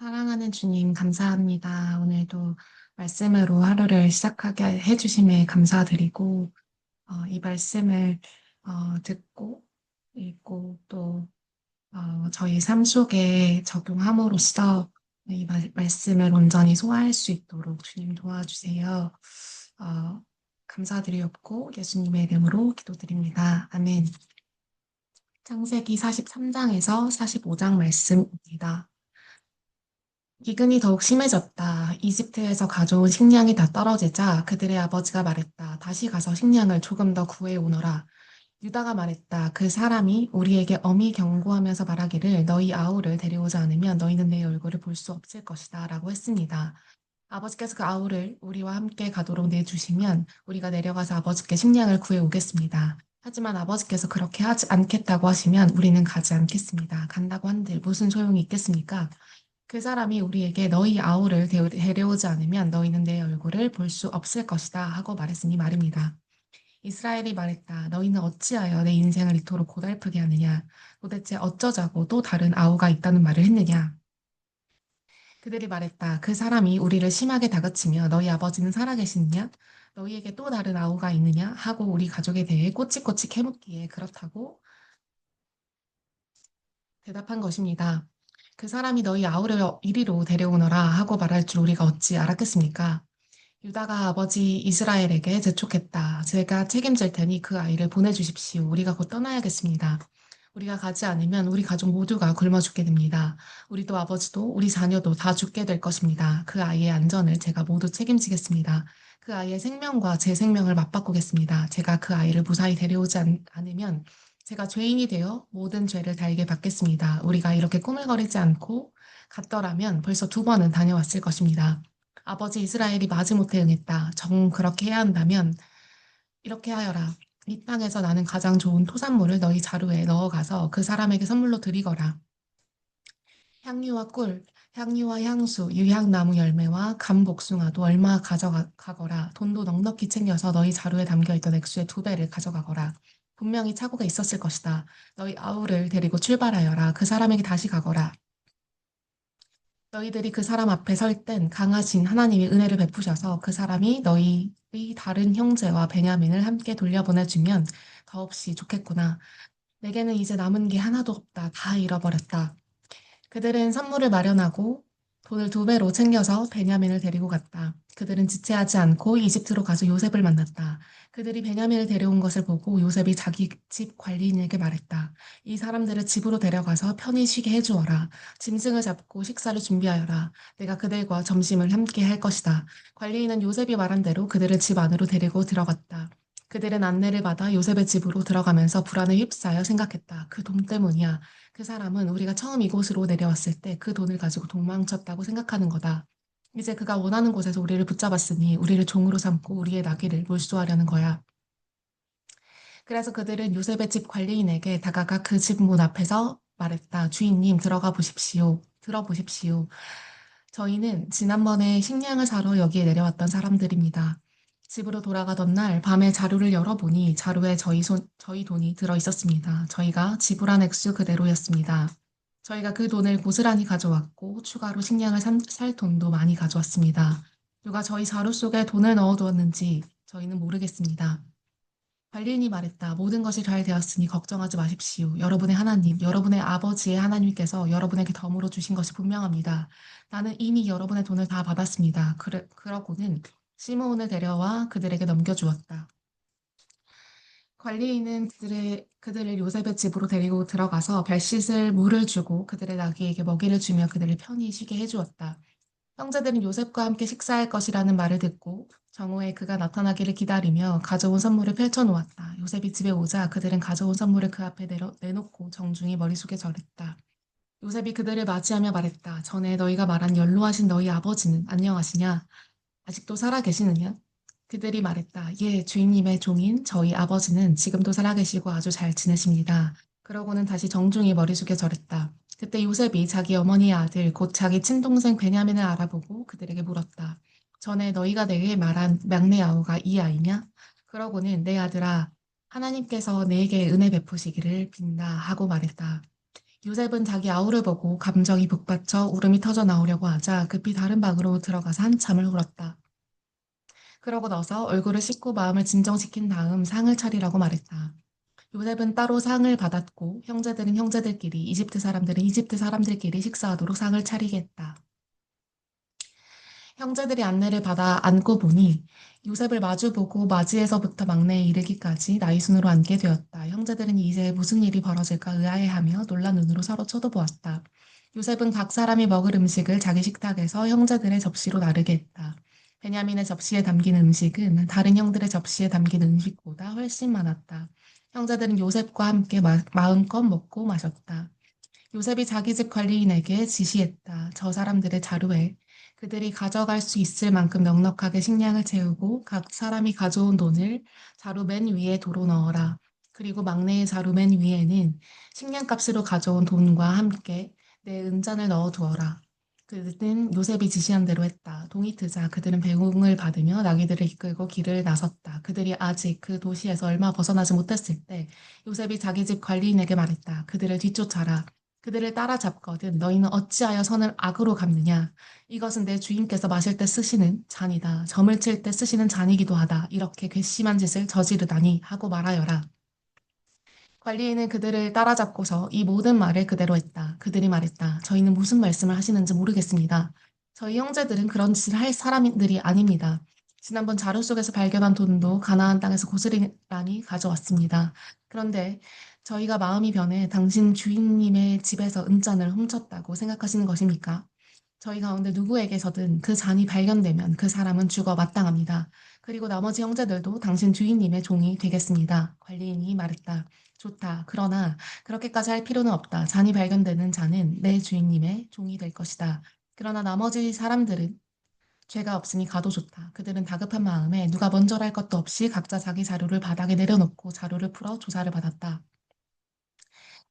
사랑하는 주님, 감사합니다. 오늘도 말씀으로 하루를 시작하게 해주심에 감사드리고, 이 말씀을 듣고, 읽고, 또 저희 삶 속에 적용함으로써 이 말씀을 온전히 소화할 수 있도록 주님 도와주세요. 어, 감사드리옵고 예수님의 이름으로 기도드립니다. 아멘. 창세기 43장에서 45장 말씀입니다. 기근이 더욱 심해졌다. 이집트에서 가져온 식량이 다 떨어지자 그들의 아버지가 말했다. 다시 가서 식량을 조금 더 구해 오너라. 유다가 말했다. 그 사람이 우리에게 엄히 경고하면서 말하기를 너희 아우를 데려오지 않으면 너희는 내 얼굴을 볼 수 없을 것이다. 라고 했습니다. 아버지께서 그 아우를 우리와 함께 가도록 내주시면 우리가 내려가서 아버지께 식량을 구해 오겠습니다. 하지만 아버지께서 그렇게 하지 않겠다고 하시면 우리는 가지 않겠습니다. 간다고 한들 무슨 소용이 있겠습니까? 그 사람이 우리에게 너희 아우를 데려오지 않으면 너희는 내 얼굴을 볼 수 없을 것이다 하고 말했으니 말입니다. 이스라엘이 말했다. 너희는 어찌하여 내 인생을 이토록 고달프게 하느냐? 도대체 어쩌자고 또 다른 아우가 있다는 말을 했느냐? 그들이 말했다. 그 사람이 우리를 심하게 다그치며 너희 아버지는 살아계시느냐? 너희에게 또 다른 아우가 있느냐? 하고 우리 가족에 대해 꼬치꼬치 캐묻기에 그렇다고 대답한 것입니다. 그 사람이 너희 아우를 이리로 데려오너라 하고 말할 줄 우리가 어찌 알았겠습니까? 유다가 아버지 이스라엘에게 재촉했다. 제가 책임질 테니 그 아이를 보내주십시오. 우리가 곧 떠나야겠습니다. 우리가 가지 않으면 우리 가족 모두가 굶어 죽게 됩니다. 우리도 아버지도 우리 자녀도 다 죽게 될 것입니다. 그 아이의 안전을 제가 모두 책임지겠습니다. 그 아이의 생명과 제 생명을 맞바꾸겠습니다. 제가 그 아이를 무사히 데려오지 않으면 제가 죄인이 되어 모든 죄를 달게 받겠습니다. 우리가 이렇게 꾸물거리지 않고 갔더라면 벌써 두 번은 다녀왔을 것입니다. 아버지 이스라엘이 마지못해 응했다. 정 그렇게 해야 한다면 이렇게 하여라. 이 땅에서 나는 가장 좋은 토산물을 너희 자루에 넣어가서 그 사람에게 선물로 드리거라. 향유와 꿀, 향유와 향수, 유향나무 열매와 감복숭아도 얼마 가져가거라. 돈도 넉넉히 챙겨서 너희 자루에 담겨있던 액수의 2배를 가져가거라. 분명히 착오가 있었을 것이다. 너희 아우를 데리고 출발하여라. 그 사람에게 다시 가거라. 너희들이 그 사람 앞에 설 땐 강하신 하나님이 은혜를 베푸셔서 그 사람이 너희의 다른 형제와 베냐민을 함께 돌려보내주면 더없이 좋겠구나. 내게는 이제 남은 게 하나도 없다. 다 잃어버렸다. 그들은 선물을 마련하고 돈을 2배로 챙겨서 베냐민을 데리고 갔다. 그들은 지체하지 않고 이집트로 가서 요셉을 만났다. 그들이 베냐민을 데려온 것을 보고 요셉이 자기 집 관리인에게 말했다. 이 사람들을 집으로 데려가서 편히 쉬게 해주어라. 짐승을 잡고 식사를 준비하여라. 내가 그들과 점심을 함께 할 것이다. 관리인은 요셉이 말한 대로 그들을 집 안으로 데리고 들어갔다. 그들은 안내를 받아 요셉의 집으로 들어가면서 불안에 휩싸여 생각했다. 그 돈 때문이야. 그 사람은 우리가 처음 이곳으로 내려왔을 때 그 돈을 가지고 도망쳤다고 생각하는 거다. 이제 그가 원하는 곳에서 우리를 붙잡았으니 우리를 종으로 삼고 우리의 나귀를 몰수하려는 거야. 그래서 그들은 요셉의 집 관리인에게 다가가 그 집 문 앞에서 말했다. 주인님, 들어가 보십시오. 들어보십시오. 저희는 지난번에 식량을 사러 여기에 내려왔던 사람들입니다. 집으로 돌아가던 날 밤에 자루를 열어보니 자루에 저희 돈이 들어 있었습니다. 저희가 지불한 액수 그대로였습니다. 저희가 그 돈을 고스란히 가져왔고 추가로 식량을 살 돈도 많이 가져왔습니다. 누가 저희 자루 속에 돈을 넣어두었는지 저희는 모르겠습니다. 관리인이 말했다. 모든 것이 잘 되었으니 걱정하지 마십시오. 여러분의 하나님, 여러분의 아버지의 하나님께서 여러분에게 덤으로 주신 것이 분명합니다. 나는 이미 여러분의 돈을 다 받았습니다. 그러고는 시므온을 데려와 그들에게 넘겨주었다. 관리인은 그들을 요셉의 집으로 데리고 들어가서 별 씻을 물을 주고 그들의 나귀에게 먹이를 주며 그들을 편히 쉬게 해주었다. 형제들은 요셉과 함께 식사할 것이라는 말을 듣고 정오에 그가 나타나기를 기다리며 가져온 선물을 펼쳐놓았다. 요셉이 집에 오자 그들은 가져온 선물을 그 앞에 내놓고 정중히 머리 숙여 절했다. 요셉이 그들을 맞이하며 말했다. 전에 너희가 말한 연로하신 너희 아버지는 안녕하시냐? 아직도 살아 계시느냐? 그들이 말했다. 예, 주인님의 종인 저희 아버지는 지금도 살아계시고 아주 잘 지내십니다. 그러고는 다시 정중히 머리 숙여 절했다. 그때 요셉이 자기 어머니의 아들, 곧 자기 친동생 베냐민을 알아보고 그들에게 물었다. 전에 너희가 내게 말한 막내 아우가 이 아이냐? 그러고는 내 아들아, 하나님께서 내게 은혜 베푸시기를 빈다 하고 말했다. 요셉은 자기 아우를 보고 감정이 북받쳐 울음이 터져 나오려고 하자 급히 다른 방으로 들어가서 한참을 울었다. 그러고 나서 얼굴을 씻고 마음을 진정시킨 다음 상을 차리라고 말했다. 요셉은 따로 상을 받았고 형제들은 형제들끼리 이집트 사람들은 이집트 사람들끼리 식사하도록 상을 차리게 했다. 형제들이 안내를 받아 앉고 보니 요셉을 마주보고 맞이에서부터 막내에 이르기까지 나이 순으로 앉게 되었다. 형제들은 이제 무슨 일이 벌어질까 의아해하며 놀란 눈으로 서로 쳐다보았다. 요셉은 각 사람이 먹을 음식을 자기 식탁에서 형제들의 접시로 나르게 했다. 베냐민의 접시에 담긴 음식은 다른 형들의 접시에 담긴 음식보다 훨씬 많았다. 형제들은 요셉과 함께 마음껏 먹고 마셨다. 요셉이 자기 집 관리인에게 지시했다. 저 사람들의 자루에 그들이 가져갈 수 있을 만큼 넉넉하게 식량을 채우고 각 사람이 가져온 돈을 자루 맨 위에 도로 넣어라. 그리고 막내의 자루 맨 위에는 식량값으로 가져온 돈과 함께 내 은잔을 넣어 두어라. 그들은 요셉이 지시한 대로 했다. 동이 트자 그들은 배웅을 받으며 나귀들을 이끌고 길을 나섰다. 그들이 아직 그 도시에서 얼마 벗어나지 못했을 때 요셉이 자기 집 관리인에게 말했다. 그들을 뒤쫓아라. 그들을 따라잡거든 너희는 어찌하여 선을 악으로 갚느냐. 이것은 내 주인께서 마실 때 쓰시는 잔이다. 점을 칠 때 쓰시는 잔이기도 하다. 이렇게 괘씸한 짓을 저지르다니 하고 말하여라. 관리인은 그들을 따라잡고서 이 모든 말을 그대로 했다. 그들이 말했다. 저희는 무슨 말씀을 하시는지 모르겠습니다. 저희 형제들은 그런 짓을 할 사람들이 아닙니다. 지난번 자루 속에서 발견한 돈도 가나안 땅에서 고스란히 가져왔습니다. 그런데 저희가 마음이 변해 당신 주인님의 집에서 은잔을 훔쳤다고 생각하시는 것입니까? 저희 가운데 누구에게서든 그 잔이 발견되면 그 사람은 죽어 마땅합니다. 그리고 나머지 형제들도 당신 주인님의 종이 되겠습니다. 관리인이 말했다. 좋다. 그러나 그렇게까지 할 필요는 없다. 잔이 발견되는 자는 내 주인님의 종이 될 것이다. 그러나 나머지 사람들은 죄가 없으니 가도 좋다. 그들은 다급한 마음에 누가 먼저랄 것도 없이 각자 자기 자루를 바닥에 내려놓고 자루를 풀어 조사를 받았다.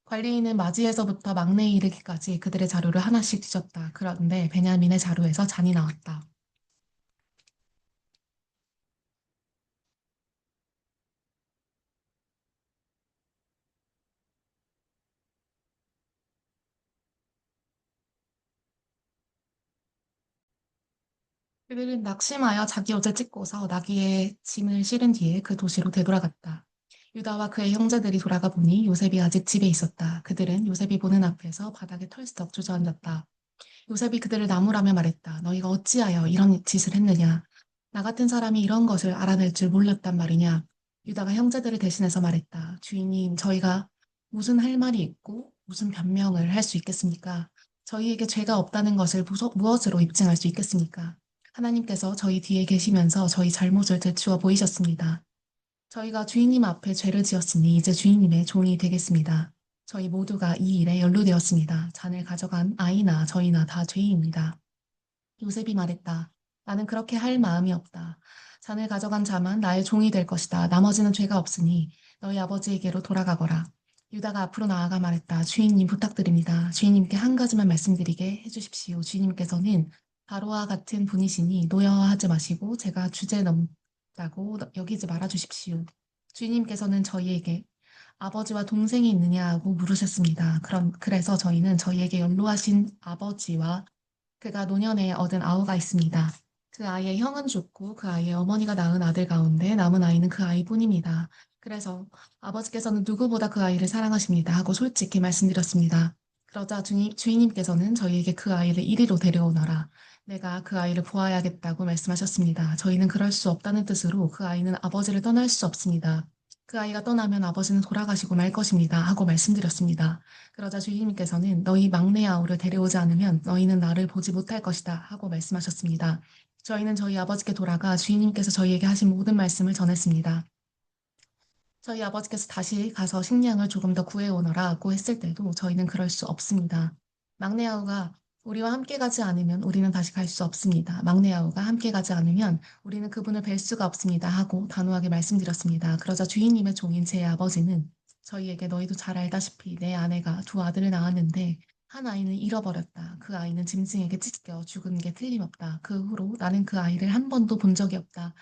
관리인은 맞이에서부터 막내에 이르기까지 그들의 자루를 하나씩 뒤졌다. 그런데 베냐민의 자루에서 잔이 나왔다. 그들은 낙심하여 자기 옷을 찢고서 나귀에 짐을 실은 뒤에 그 도시로 되돌아갔다. 유다와 그의 형제들이 돌아가 보니 요셉이 아직 집에 있었다. 그들은 요셉이 보는 앞에서 바닥에 털썩 주저앉았다. 요셉이 그들을 나무라며 말했다. 너희가 어찌하여 이런 짓을 했느냐? 나 같은 사람이 이런 것을 알아낼 줄 몰랐단 말이냐? 유다가 형제들을 대신해서 말했다. 주인님, 저희가 무슨 할 말이 있고 무슨 변명을 할 수 있겠습니까? 저희에게 죄가 없다는 것을 무엇으로 입증할 수 있겠습니까? 하나님께서 저희 뒤에 계시면서 저희 잘못을 되추어 보이셨습니다. 저희가 주인님 앞에 죄를 지었으니 이제 주인님의 종이 되겠습니다. 저희 모두가 이 일에 연루되었습니다. 잔을 가져간 아이나 저희나 다 죄인입니다. 요셉이 말했다. 나는 그렇게 할 마음이 없다. 잔을 가져간 자만 나의 종이 될 것이다. 나머지는 죄가 없으니 너희 아버지에게로 돌아가거라. 유다가 앞으로 나아가 말했다. 주인님 부탁드립니다. 주인님께 한 가지만 말씀드리게 해주십시오. 주인님께서는 바로와 같은 분이시니 노여워하지 마시고 제가 주제 넘다고 여기지 말아 주십시오. 주인님께서는 저희에게 아버지와 동생이 있느냐고 물으셨습니다. 그래서 저희는 저희에게 연로하신 아버지와 그가 노년에 얻은 아우가 있습니다. 그 아이의 형은 죽고 그 아이의 어머니가 낳은 아들 가운데 남은 아이는 그 아이뿐입니다. 그래서 아버지께서는 누구보다 그 아이를 사랑하십니다 하고 솔직히 말씀드렸습니다. 그러자 주인님께서는 저희에게 그 아이를 이리로 데려오너라. 내가 그 아이를 보아야겠다고 말씀하셨습니다. 저희는 그럴 수 없다는 뜻으로 그 아이는 아버지를 떠날 수 없습니다. 그 아이가 떠나면 아버지는 돌아가시고 말 것입니다 하고 말씀드렸습니다. 그러자 주인님께서는 너희 막내 아우를 데려오지 않으면 너희는 나를 보지 못할 것이다 하고 말씀하셨습니다. 저희는 저희 아버지께 돌아가 주인님께서 저희에게 하신 모든 말씀을 전했습니다. 저희 아버지께서 다시 가서 식량을 조금 더 구해오너라고 했을 때도 저희는 그럴 수 없습니다. 막내 아우가 우리와 함께 가지 않으면 우리는 다시 갈 수 없습니다. 막내 아우가 함께 가지 않으면 우리는 그분을 뵐 수가 없습니다 하고 단호하게 말씀드렸습니다. 그러자 주인님의 종인 제 아버지는 저희에게 너희도 잘 알다시피 내 아내가 두 아들을 낳았는데 한 아이는 잃어버렸다. 그 아이는 짐승에게 찢겨 죽은 게 틀림없다. 그 후로 나는 그 아이를 한 번도 본 적이 없다.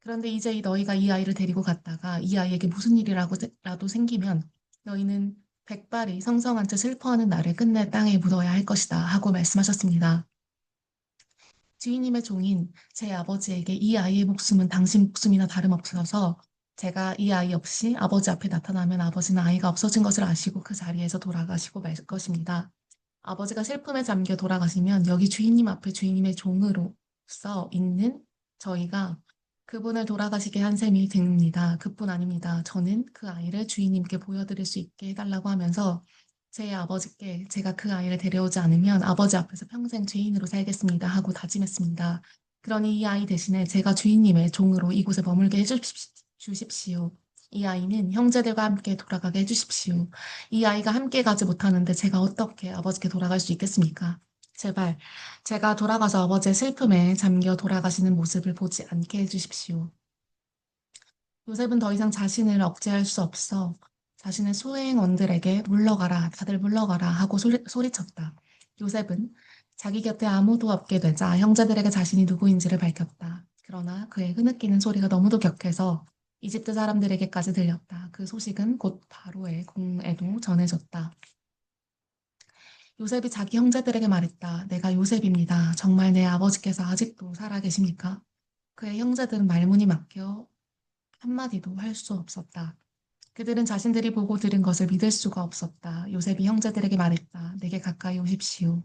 그런데 이제 너희가 이 아이를 데리고 갔다가 이 아이에게 무슨 일이라도 생기면 너희는 백발이 성성한 채 슬퍼하는 나를 끝내 땅에 묻어야 할 것이다 하고 말씀하셨습니다. 주인님의 종인 제 아버지에게 이 아이의 목숨은 당신 목숨이나 다름없어서 제가 이 아이 없이 아버지 앞에 나타나면 아버지는 아이가 없어진 것을 아시고 그 자리에서 돌아가시고 말 것입니다. 아버지가 슬픔에 잠겨 돌아가시면 여기 주인님 앞에 주인님의 종으로서 있는 저희가 그분을 돌아가시게 한 셈이 됩니다. 그뿐 아닙니다. 저는 그 아이를 주인님께 보여드릴 수 있게 해달라고 하면서 제 아버지께 제가 그 아이를 데려오지 않으면 아버지 앞에서 평생 죄인으로 살겠습니다 하고 다짐했습니다. 그러니 이 아이 대신에 제가 주인님의 종으로 이곳에 머물게 해주십시오. 이 아이는 형제들과 함께 돌아가게 해주십시오. 이 아이가 함께 가지 못하는데 제가 어떻게 아버지께 돌아갈 수 있겠습니까? 제발 제가 돌아가서 아버지의 슬픔에 잠겨 돌아가시는 모습을 보지 않게 해주십시오. 요셉은 더 이상 자신을 억제할 수 없어 자신의 수행원들에게 물러가라, 다들 물러가라 하고 소리쳤다. 요셉은 자기 곁에 아무도 없게 되자 형제들에게 자신이 누구인지를 밝혔다. 그러나 그의 흐느끼는 소리가 너무도 격해서 이집트 사람들에게까지 들렸다. 그 소식은 곧 바로의 궁에도 전해졌다. 요셉이 자기 형제들에게 말했다. 내가 요셉입니다. 정말 내 아버지께서 아직도 살아 계십니까? 그의 형제들은 말문이 막혀 한마디도 할 수 없었다. 그들은 자신들이 보고 들은 것을 믿을 수가 없었다. 요셉이 형제들에게 말했다. 내게 가까이 오십시오.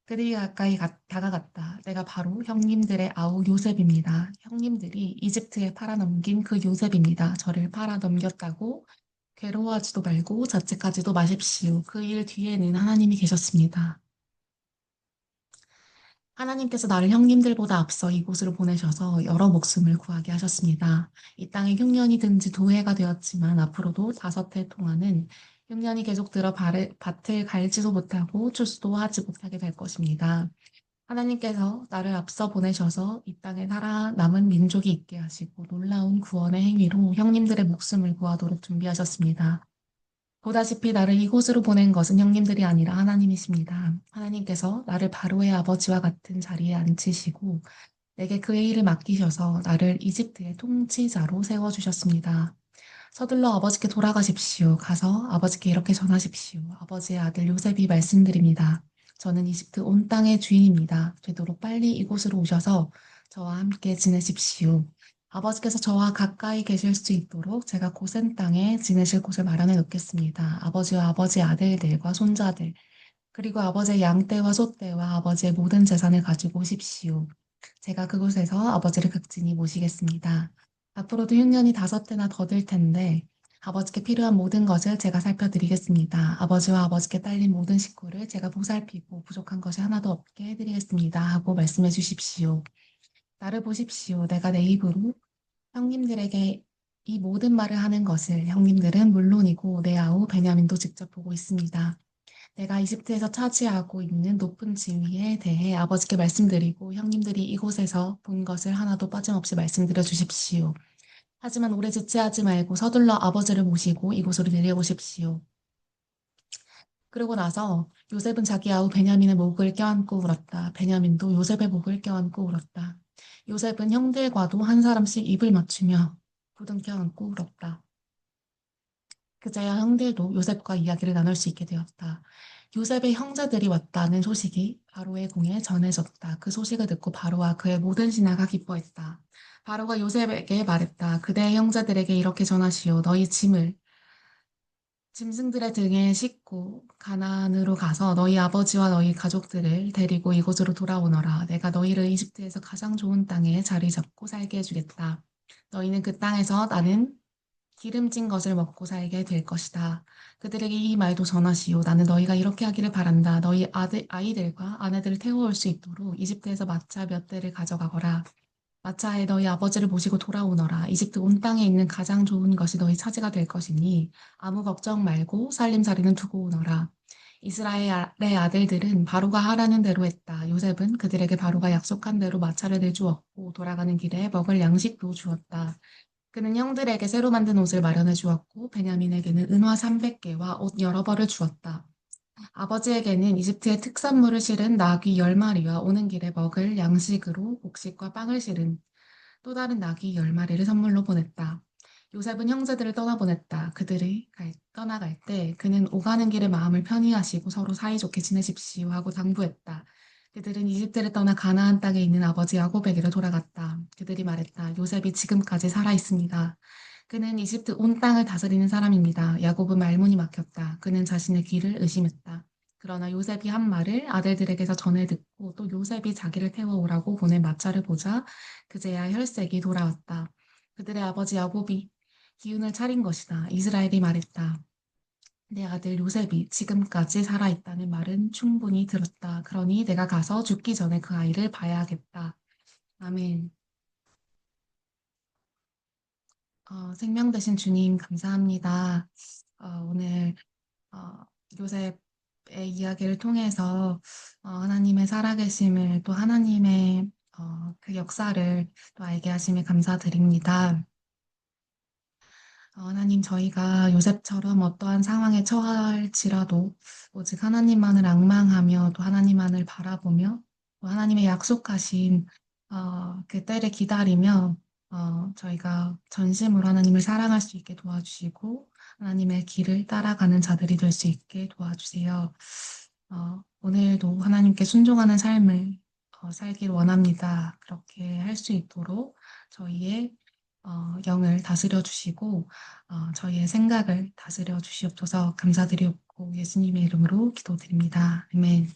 그들이 가까이 다가갔다. 내가 바로 형님들의 아우 요셉입니다. 형님들이 이집트에 팔아넘긴 그 요셉입니다. 저를 팔아넘겼다고 괴로워하지도 말고 자책하지도 마십시오. 그 일 뒤에는 하나님이 계셨습니다. 하나님께서 나를 형님들보다 앞서 이곳으로 보내셔서 여러 목숨을 구하게 하셨습니다. 이 땅에 흉년이 든 지 2해가 되었지만 앞으로도 5해 동안은 흉년이 계속 들어 밭을 갈지도 못하고 추수도 하지 못하게 될 것입니다. 하나님께서 나를 앞서 보내셔서 이 땅에 살아남은 민족이 있게 하시고 놀라운 구원의 행위로 형님들의 목숨을 구하도록 준비하셨습니다. 보다시피 나를 이곳으로 보낸 것은 형님들이 아니라 하나님이십니다. 하나님께서 나를 바로의 아버지와 같은 자리에 앉히시고 내게 그의 일을 맡기셔서 나를 이집트의 통치자로 세워주셨습니다. 서둘러 아버지께 돌아가십시오. 가서 아버지께 이렇게 전하십시오. 아버지의 아들 요셉이 말씀드립니다. 저는 이집트 온 땅의 주인입니다. 되도록 빨리 이곳으로 오셔서 저와 함께 지내십시오. 아버지께서 저와 가까이 계실 수 있도록 제가 고센 땅에 지내실 곳을 마련해 놓겠습니다. 아버지와 아버지의 아들들과 손자들, 그리고 아버지의 양떼와 소떼와 아버지의 모든 재산을 가지고 오십시오. 제가 그곳에서 아버지를 극진히 모시겠습니다. 앞으로도 흉년이 5해나 더 될 텐데 아버지께 필요한 모든 것을 제가 살펴드리겠습니다. 아버지와 아버지께 딸린 모든 식구를 제가 보살피고 부족한 것이 하나도 없게 해드리겠습니다. 하고 말씀해 주십시오. 나를 보십시오. 내가 내 입으로 형님들에게 이 모든 말을 하는 것을 형님들은 물론이고 내 아우 베냐민도 직접 보고 있습니다. 내가 이집트에서 차지하고 있는 높은 지위에 대해 아버지께 말씀드리고 형님들이 이곳에서 본 것을 하나도 빠짐없이 말씀드려 주십시오. 하지만 오래 지체하지 말고 서둘러 아버지를 모시고 이곳으로 내려오십시오. 그러고 나서 요셉은 자기 아우 베냐민의 목을 껴안고 울었다. 베냐민도 요셉의 목을 껴안고 울었다. 요셉은 형들과도 한 사람씩 입을 맞추며 부둥켜 안고 울었다. 그제야 형들도 요셉과 이야기를 나눌 수 있게 되었다. 요셉의 형제들이 왔다는 소식이 바로의 궁에 전해졌다. 그 소식을 듣고 바로와 그의 모든 신하가 기뻐했다. 바로가 요셉에게 말했다. 그대의 형제들에게 이렇게 전하시오. 너희 짐승들의 등에 싣고 가나안으로 가서 너희 아버지와 너희 가족들을 데리고 이곳으로 돌아오너라. 내가 너희를 이집트에서 가장 좋은 땅에 자리 잡고 살게 해주겠다. 너희는 그 땅에서 나는 기름진 것을 먹고 살게 될 것이다. 그들에게 이 말도 전하시오. 나는 너희가 이렇게 하기를 바란다. 너희 아이들과 아내들을 태워올 수 있도록 이집트에서 마차 몇 대를 가져가거라. 마차에 너희 아버지를 모시고 돌아오너라. 이집트 온 땅에 있는 가장 좋은 것이 너희 차지가 될 것이니 아무 걱정 말고 살림살이는 두고 오너라. 이스라엘의 아들들은 바로가 하라는 대로 했다. 요셉은 그들에게 바로가 약속한 대로 마차를 내주었고 돌아가는 길에 먹을 양식도 주었다. 그는 형들에게 새로 만든 옷을 마련해 주었고 베냐민에게는 은화 300개와 옷 여러 벌을 주었다. 아버지에게는 이집트의 특산물을 실은 나귀 10마리와 오는 길에 먹을 양식으로 곡식과 빵을 실은 또 다른 나귀 10마리를 선물로 보냈다. 요셉은 형제들을 떠나보냈다. 떠나갈 때 그는 오가는 길에 마음을 편히 하시고 서로 사이좋게 지내십시오 하고 당부했다. 그들은 이집트를 떠나 가나안 땅에 있는 아버지 야곱에게로 돌아갔다. 그들이 말했다. 요셉이 지금까지 살아 있습니다. 그는 이집트 온 땅을 다스리는 사람입니다. 야곱은 말문이 막혔다. 그는 자신의 귀를 의심했다. 그러나 요셉이 한 말을 아들들에게서 전해 듣고 또 요셉이 자기를 태워오라고 보낸 마차를 보자 그제야 혈색이 돌아왔다. 그들의 아버지 야곱이 기운을 차린 것이다. 이스라엘이 말했다. 내 아들 요셉이 지금까지 살아있다는 말은 충분히 들었다. 그러니 내가 가서 죽기 전에 그 아이를 봐야겠다. 아멘. 생명 되신 주님, 감사합니다. 오늘 어, 요셉의 이야기를 통해서 하나님의 살아계심을 또 하나님의 그 역사를 또 알게 하심에 감사드립니다. 하나님, 저희가 요셉처럼 어떠한 상황에 처할지라도 오직 하나님만을 앙망하며 또 하나님만을 바라보며 또 하나님의 약속하신 그 때를 기다리며 저희가 전심으로 하나님을 사랑할 수 있게 도와주시고 하나님의 길을 따라가는 자들이 될 수 있게 도와주세요. 오늘도 하나님께 순종하는 삶을 살길 원합니다. 그렇게 할 수 있도록 저희의 영을 다스려 주시고 저희의 생각을 다스려 주시옵소서 감사드리옵고 예수님의 이름으로 기도드립니다. 아멘.